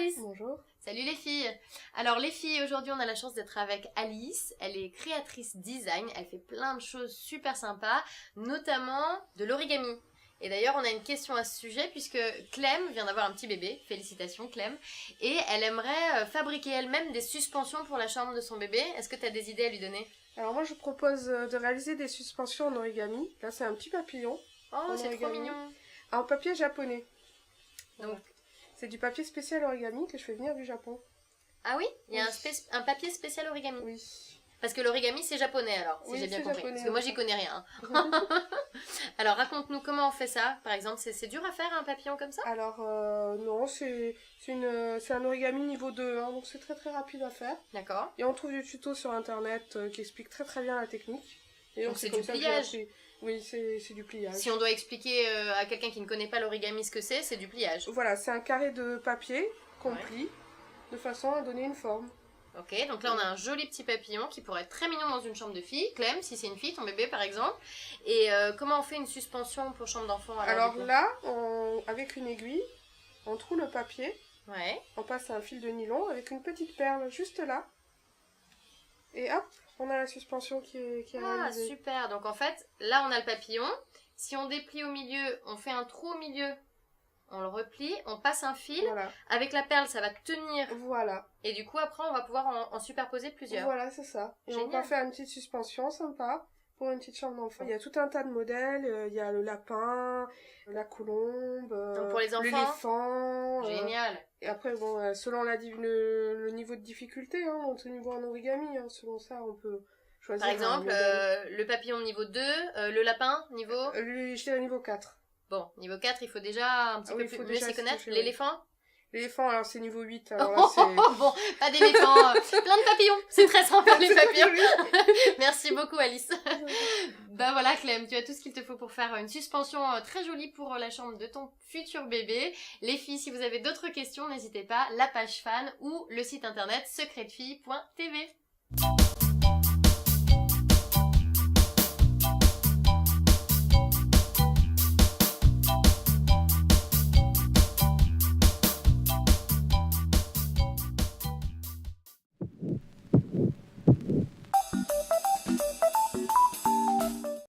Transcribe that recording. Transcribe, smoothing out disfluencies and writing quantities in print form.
Alice. Bonjour. Salut les filles. Alors les filles, aujourd'hui on a la chance d'être avec Alice. Elle est créatrice design, elle fait plein de choses super sympas, notamment de l'origami. Et d'ailleurs on a une question à ce sujet puisque Clem vient d'avoir un petit bébé, félicitations Clem, et elle aimerait fabriquer elle-même des suspensions pour la chambre de son bébé. Est-ce que tu as des idées à lui donner? Alors moi je propose de réaliser des suspensions en origami. Là c'est un petit papillon. Oh c'est trop mignon. En papier japonais. Donc c'est du papier spécial origami que je fais venir du Japon. ah oui, il y a un papier spécial origami. Oui. Parce que l'origami c'est japonais alors, si Oui, j'ai bien c'est compris. japonais, Parce que moi j'y connais rien. Alors raconte-nous comment on fait ça, par exemple, c'est dur à faire un papillon comme ça? Alors non, c'est un origami niveau 2, hein, donc c'est très très rapide à faire. D'accord. Et on trouve des tutos sur internet qui expliquent très très bien la technique. Et donc c'est comme du ça que j'ai pliage. appris. Oui, c'est du pliage. Si on doit expliquer à quelqu'un qui ne connaît pas l'origami ce que c'est du pliage. Voilà, c'est un carré de papier qu'on plie de façon à donner une forme. Ok, donc là on a un joli petit papillon qui pourrait être très mignon dans une chambre de fille. Clem, si c'est une fille, ton bébé par exemple. Et comment on fait une suspension pour chambre d'enfant? Alors là, avec une aiguille, on troue le papier. Ouais. On passe un fil de nylon avec une petite perle juste là. Et hop, on a la suspension qui est Ah réalisée. super, donc en fait, là on a le papillon. Si on déplie au milieu, on fait un trou au milieu, on le replie, on passe un fil. Voilà. Avec la perle, ça va tenir. Voilà. Et du coup, après, on va pouvoir en superposer plusieurs. Voilà, c'est ça. Et Génial. on peut faire une petite suspension sympa pour une petite chambre d'enfant. Il y a tout un tas de modèles. Il y a le lapin, la colombe, donc pour les enfants, l'éléphant. Génial. Et après, bon, selon le niveau de difficulté, hein, au niveau en origami, hein, selon ça, on peut choisir. Par exemple, le papillon niveau 2, le lapin niveau... Lui, je dirais niveau 4. Bon, niveau 4, il faut déjà un petit peu plus mieux s'y connaître. L'éléphant? L'éléphant, alors c'est niveau 8. Alors là, c'est... Bon, pas d'éléphant, plein de papillons. C'est très sympa les papillons. Merci beaucoup Alice. Bah voilà Clem, tu as tout ce qu'il te faut pour faire une suspension très jolie pour la chambre de ton futur bébé. Les filles, si vous avez d'autres questions, n'hésitez pas, la page fan ou le site internet secretfille.tv.